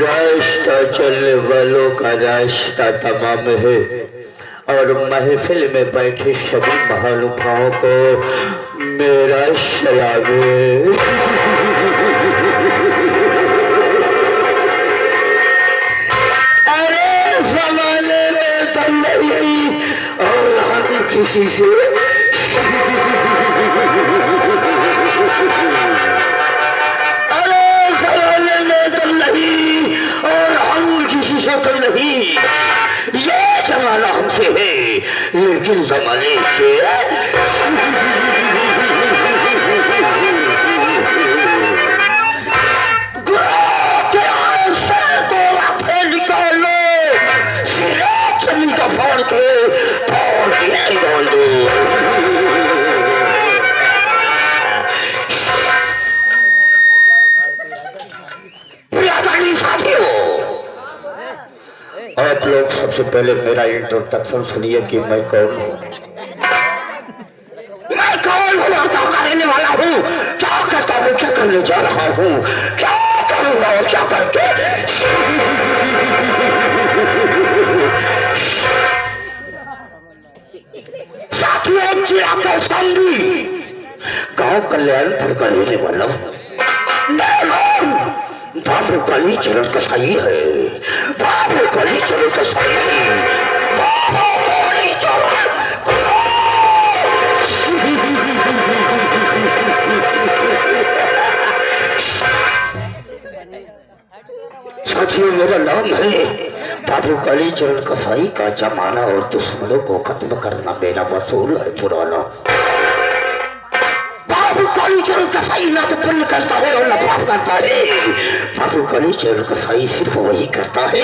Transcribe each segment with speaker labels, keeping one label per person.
Speaker 1: रास्ता चलने वालों का रास्ता तमाम है और महफिल में बैठे सभी महानुभावों को मेरा सलाम है। अरे ज़माने में तो नहीं और हम किसी से नहीं, ये जमाना हमसे है लेकिन जमाने से निकालो जमीन का फोड़ के बोल दो। आप लोग सबसे पहले मेरा इंट्रोडक्शन सुनिए कि मैं कौन हूँ। मैं कौन हूँ और क्या करने वाला हूँ, क्या करता हूँ, क्या करने जा रहा हूँ, क्या करूँगा और क्या करके। साथियों चिराग संधि गाँव कल्याणपुर का रहने वाला हूँ। बाबू काली चरण कसाई है, बाबू काली चरण कसाई है, बाबू काली चरण। साथियों मेरा नाम है बाबू काली चरण कसाई का जमाना और दुश्मनों को खत्म करना मेरा वसूल है पुराना। बाबू काली चरण कसाई ना तो पुण्य करता है और ना पाप करता है। बाबू काली चरण कसाई सिर्फ वही करता है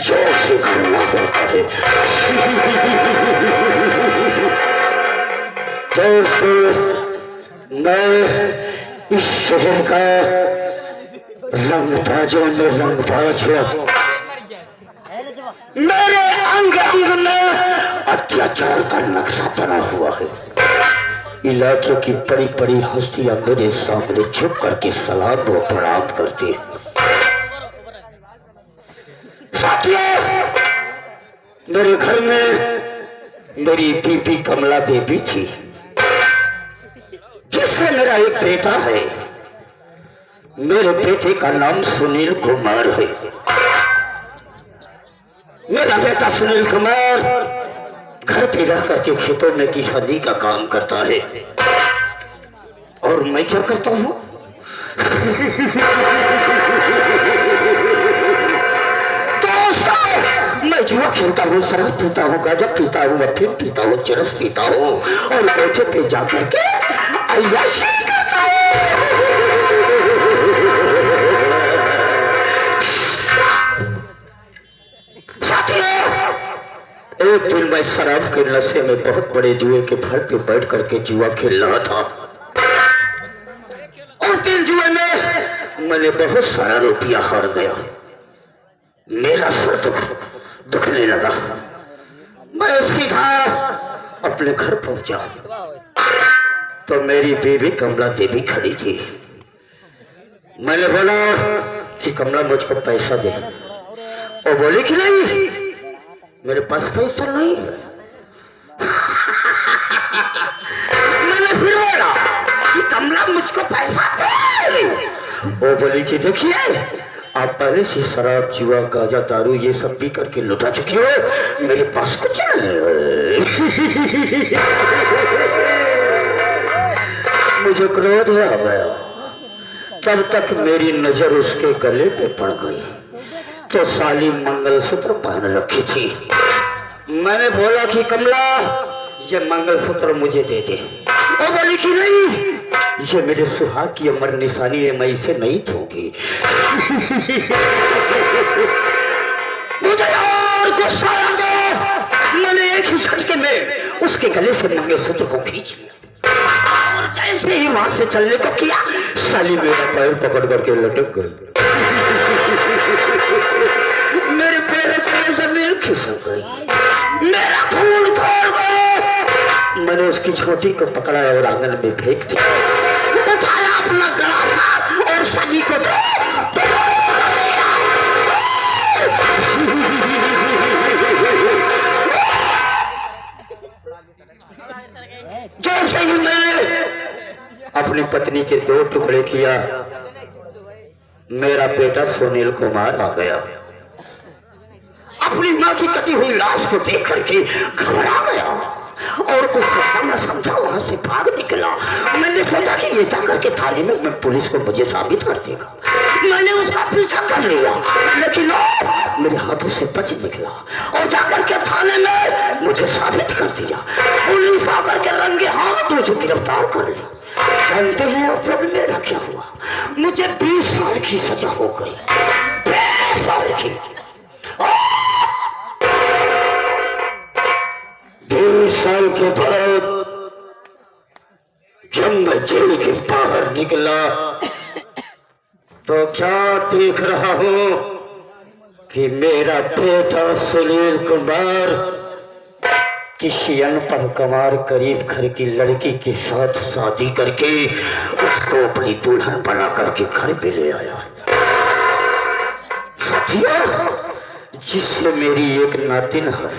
Speaker 1: जो उसे करना होता है। दोस्तों मैं इस शहर का रंगबाजों में रंगबाज हूँ। मेरे अंग अंग में अत्याचार का नक्शा बना हुआ है। इलाके की बड़ी बड़ी हस्तियां मेरे सामने झुक करके सलाम और प्रणाम करती हैं। साथियों मेरे घर में मेरी बीबी कमला देवी थी जिससे मेरा एक बेटा है। मेरे बेटे का नाम सुनील कुमार है। मेरा बेटा सुनील कुमार घर पे रह करके खेतों में किसानी का काम करता है और मैं क्या करता हूँ दोस्तों मैं जुआ खेलता हूँ, शराब पीता हूँ, गांजा पीता हूँ, अफीम पीता हूँ, चरस पीता हूँ और कोठे पे जा करके अय्याशी करता हूँ। एक दिन मैं शराब के नशे में बहुत बड़े जुए के फल पे बैठ करके जुआ खेल रहा था। उस दिन जुए में मैंने बहुत सारा रुपया हार गया। मेरा सर दुखने लगा। मैं सीधा अपने घर पहुंचा तो मेरी बीवी कमला देवी खड़ी थी। मैंने बोला कि कमला मुझको पैसा दे। वो बोली कि नहीं मेरे पास पैसा नहीं है। मैंने फिर बोला कि कमला मुझको पैसा दे। वो बोली कि देखिए आप पहले से शराब जुआ गांजा दारू ये सब पी करके लुटा चुके हो, मेरे पास कुछ नहीं है। मुझे क्रोध आ गया। तब तक मेरी नजर उसके गले पे पड़ गई तो साली मंगलसूत्र पहन रखी थी। मैंने बोला कि कमला ये मंगलसूत्र मुझे दे दे। वो बोली कि नहीं ये मेरे सुहाग की अमर निशानी है, मैं इसे नहीं दूंगी। मुझे और गुस्सा आ गया। मैंने एक ही झटके में उसके गले से मंगलसूत्र को खींच लिया और जैसे ही वहां से चलने को किया साली मेरा पैर पकड़ करके लटक गई। मेरे पैर पे जमीन खिसक गई, मेरा खून खोल गया। मैंने उसकी छोटी को पकड़ा और आंगन में फेंक दिया। उठाया अपना गला और साली को पत्नी के 2 टुकड़े किया। मेरा बेटा सुनील कुमार आ गया, अपनी माँ की कटी हुई लाश को देख करके घबरा गया और कुछ सोचा न समझा वहां से भाग निकला। मैंने सोचा कि ये जाकर के थाने में मैं पुलिस को मुझे साबित कर देगा। मैंने उसका पीछा कर लिया, लेकिन मेरे हाथों से बच निकला और जाकर के थाने में मुझे साबित कर दिया। पुलिस आकर के रंगे हाथ मुझे गिरफ्तार कर लिया। जानते हैं अब प्रभु मेरा क्या हुआ? मुझे 20 साल की सजा हो गई, 20 साल की। 20 साल के बाद जब मैं जेल के बाहर निकला तो क्या देख रहा हूं कि मेरा बेटा सुनील कुमार किसी अनपढ़ कमार गरीब घर की लड़की के साथ शादी करके उसको अपनी दुल्हन बना करके घर पे ले आया। साथियों, जिससे मेरी एक नातिन है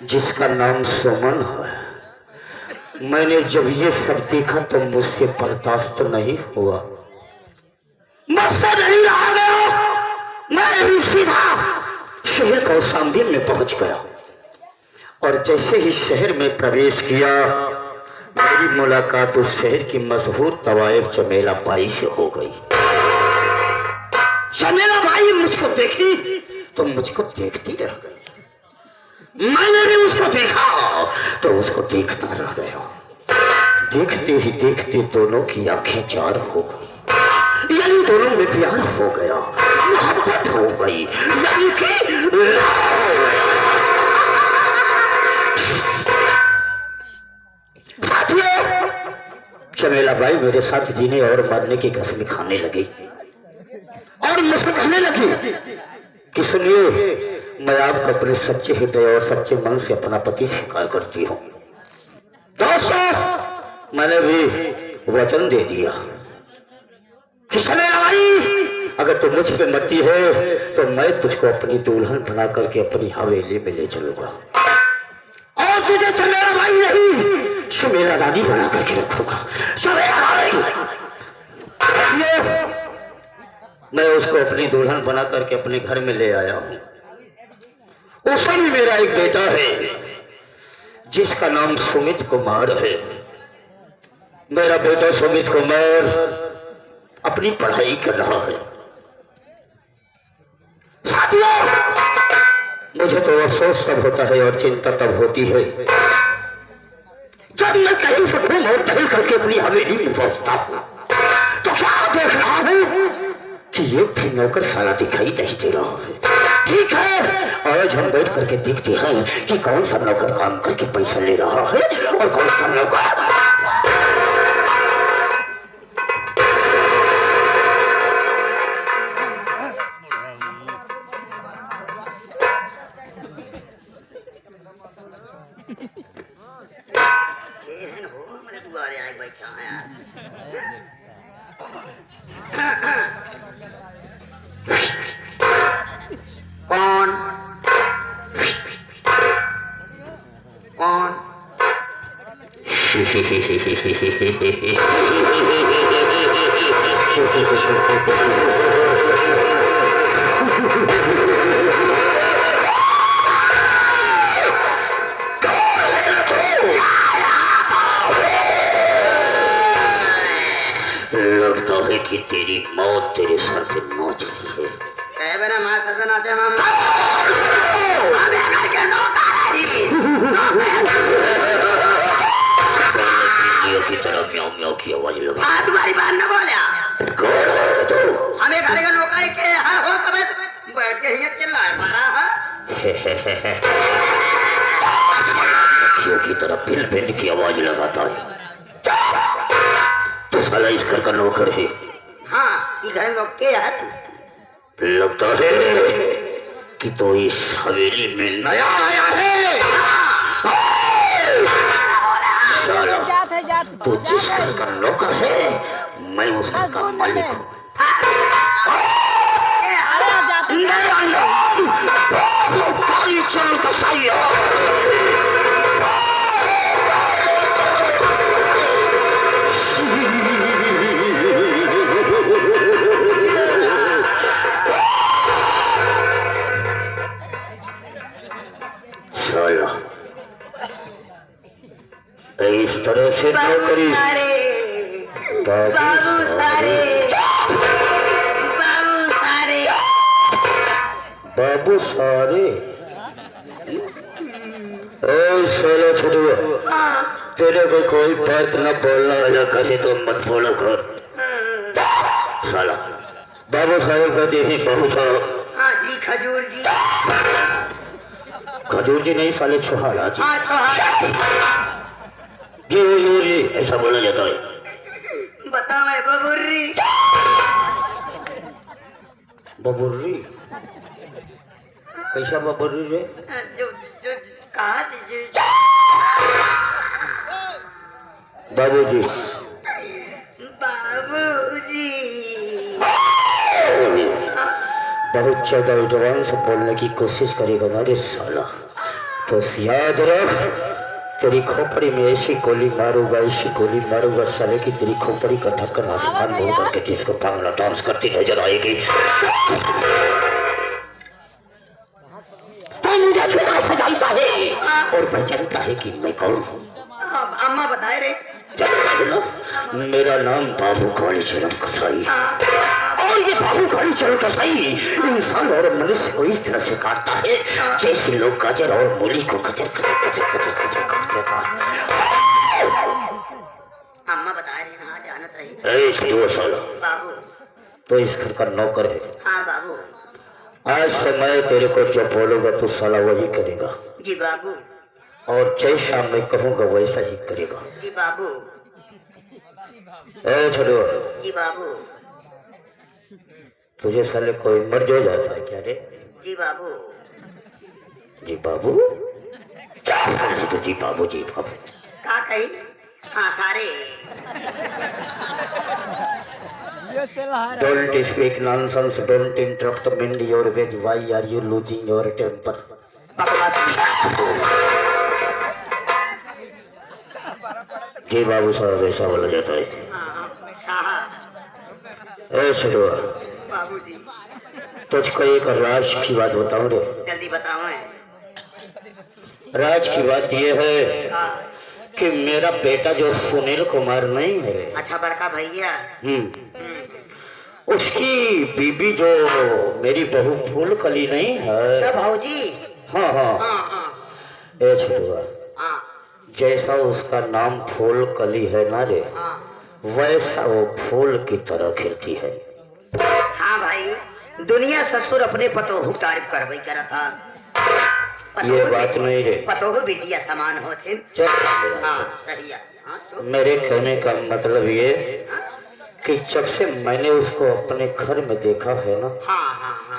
Speaker 1: जिसका नाम सुमन है। मैंने जब ये सब देखा तो मुझसे बर्दाश्त नहीं हुआ, मुझसे नहीं रहा गया। मैं भी सीधा शहर कौशाम्बी में पहुंच गया और जैसे ही शहर में प्रवेश किया मेरी मुलाकात उस शहर की मशहूर तवाइफ चमेला बाई से हो गई। चमेला बाई मुझको देखी तो मुझको देखती रह गई। मैंने भी उसको देखा तो उसको देखता रह गया। देखते ही देखते दोनों की आंखें चार हो गई, यानी दोनों में प्यार हो गया, मोहब्बत हो गई, यानी कि चमेला बाई मेरे साथ जीने और मरने की कसम खाने लगी और मुझसे कहने लगी कि सुनिए, मैं आपको अपने सच्चे हृदय और सच्चे मन से अपना पति स्वीकार करती हूँ। दोस्तों, मैंने भी वचन दे दिया कि चमेला बाई, अगर तू मुझ पे मरती है तो मैं तुझको अपनी दुल्हन बना करके अपनी हवेली में ले चलूंगा और तुझे चमेला बाई नहीं चमेला रानी बना करके रखूंगा। चमेला रानी, मैं उसको अपनी दुल्हन बना करके अपने घर में ले आया हूं। उसमें भी मेरा एक बेटा है जिसका नाम सुमित कुमार है। मेरा बेटा सुमित कुमार अपनी पढ़ाई कर रहा है। साथियों, मुझे तो अफसोस तब होता है और चिंता तब होती है जब मैं कहीं से घूम और टहल करके अपनी हवेली में पहुंचता हूं तो क्या देख रहा हूं कि ये भी नौकर साला दिखाई नहीं दे रहा है। ठीक है, आज हम बैठ करके देखते हैं कि कौन सा नौकर काम करके पैसा ले रहा है और कौन सा नौकर कौन कौन लगता है कि तेरी मौत तेरे सर पे नोच रही है।
Speaker 2: बेना मां सर पे नाचे मामा
Speaker 1: की तरह म्याऊ म्याऊ की आवाज लगा।
Speaker 2: हाँ, तुम्हारी बात न बोलिया।
Speaker 1: कौन है तू?
Speaker 2: हमें घर का नौकर के हाँ हो कब बैठ के ही चिल्ला मारा
Speaker 1: क्यों की तरह पिल पिल की आवाज लगाता है। तो साला इस घर का नौकर है।
Speaker 2: हाँ, इस घर में के है तू?
Speaker 1: लगता है कि तो इस हवेली में नया आया है। साला, तो जिस घर का नौकर है मैं उस घर का मालिक हूँ। मेरा नाम काली चरण कसाई है।
Speaker 2: बाबू
Speaker 1: नौकरी
Speaker 2: सारे बाबू सारे बाबू सारे
Speaker 1: बाबू सारे साला छोटुआ तेरे को कोई बात न बोलना आया करे तो मत बोला कर साला बाबू साहब कहते हैं बाबू साहब।
Speaker 2: हाँ जी खजूर जी।
Speaker 1: खजूर जी नहीं साले छुहारा जी।
Speaker 2: हाँ छुहारा
Speaker 1: जी ऐसा बोला जाता है।
Speaker 2: बताओ है बबुर्री
Speaker 1: बबुर्री कैसा बबुर्री रे?
Speaker 2: जो जो कहा
Speaker 1: बाबूजी
Speaker 2: बाबूजी
Speaker 1: बहुत ज्यादा एडवांस बोलने की कोशिश करेगा ना रे साला तो याद रख तेरी खोपड़ी में ऐसी गोली मारूंगा साले की तेरी खोपड़ी का ढक्कन आसमान में करके जिसको बांग्ला डांस करती नजर आएगी। तो मुझे छुड़ा सजाता है और पहचानता है कि मैं कौन हूँ।
Speaker 2: अम्मा बताए रे।
Speaker 1: मेरा नाम बाबू कालीचरण कसाई और ये बाबू कालीचरण कसाई इंसान और मनुष्य को इस तरह से काटता है जैसे लोग गाजर और मूली को कचर काटते था।
Speaker 2: अम्मा बताए रे ना जानता है।
Speaker 1: छोटू साला
Speaker 2: बाबू
Speaker 1: तो इस घर का नौकर है।
Speaker 2: हाँ बाबू
Speaker 1: आज से मैं तेरे को जो बोलूंगा तू साला वही करेगा।
Speaker 2: जी बाबू।
Speaker 1: और जैसा मैं कहूँगा वैसा ही करेगा।
Speaker 2: जी बाबू।
Speaker 1: छोटू
Speaker 2: जी बाबू।
Speaker 1: तुझे साले कोई मर्ज हो जाता है क्या रे?
Speaker 2: जी बाबू।
Speaker 1: जी बाबू तो जी बाबू
Speaker 2: का कही? हाँ सारे
Speaker 1: Don't speak nonsense. Don't interrupt me in your way. Why are you losing your temper? जी बाबू साहब ऐसा बोला जाता है। छोटुआ
Speaker 2: बाबूजी
Speaker 1: तुझको एक राज की बात बताऊं रे।
Speaker 2: जल्दी बताओ।
Speaker 1: राज की बात ये है कि मेरा बेटा जो सुनील कुमार नहीं है रे।
Speaker 2: अच्छा बड़का भैया।
Speaker 1: उसकी बीबी जो मेरी बहू फूल कली नहीं है।
Speaker 2: अच्छा भाऊजी।
Speaker 1: हाँ हाँ ए छोटुआ जैसा उसका नाम फूल कली है ना रे वैसा वो फूल की तरह खिलती है।
Speaker 2: हाँ भाई दुनिया ससुर अपने पतोहू तारीफ करवाई करा था।
Speaker 1: ये बात नहीं रे।
Speaker 2: पतोहू बिटिया समान होते। हाँ सही है।
Speaker 1: मेरे कहने का मतलब ये कि जब से मैंने उसको अपने घर में देखा है ना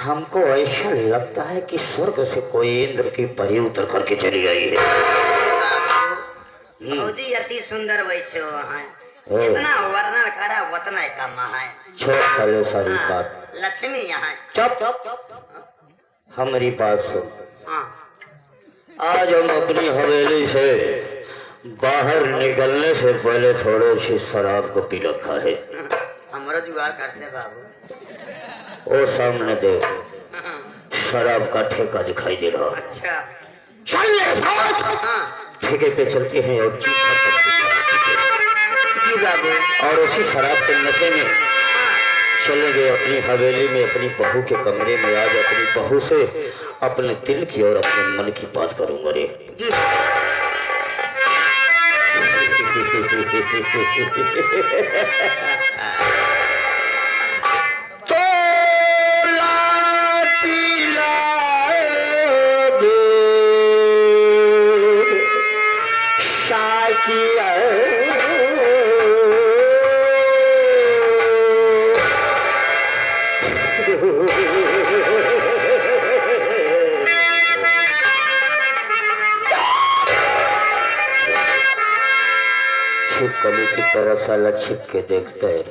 Speaker 1: हमको ऐसा लगता है कि स्वर्ग से कोई इंद्र की परी उतर करके चली आई है।
Speaker 2: जी अति सुंदर वैसे जितना वर्णन करा उतना ही कम है।
Speaker 1: छोड़ साले सारी बात।
Speaker 2: लक्ष्मी यहाँ
Speaker 1: चुप हमारी बात सुन। आज हम अपनी हवेली से बाहर निकलने से पहले थोड़ी सी शराब को पी रखा है।
Speaker 2: हमारा जुगाड़ करते बाबू।
Speaker 1: वो सामने देख शराब का ठेका दिखाई दे रहा।
Speaker 2: अच्छा
Speaker 1: ठेके पे चलते हैं और जी बाबू और उसी शराब के नशे में चले गए अपनी हवेली में अपनी बहू के कमरे में। आज अपनी बहू से अपने दिल की और अपने मन की बात करूंगा रे। तो छिपकली की तरह साला छिप के देखता है।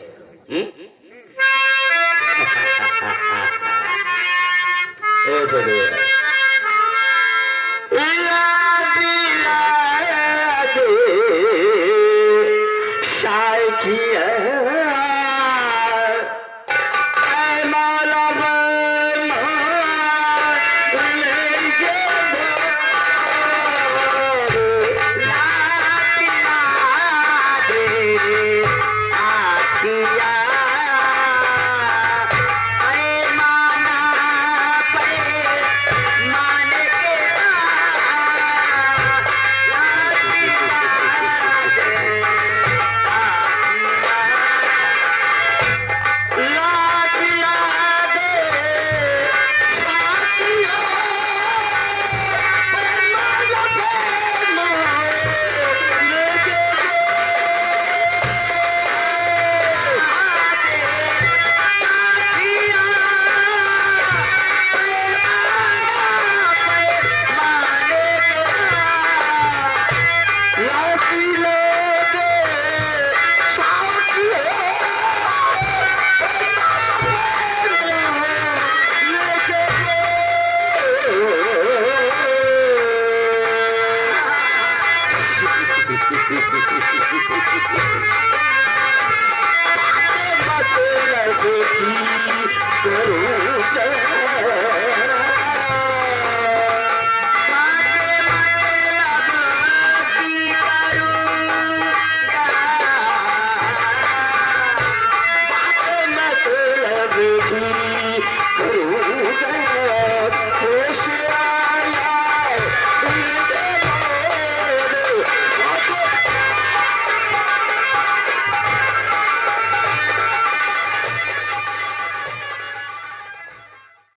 Speaker 1: सखी घर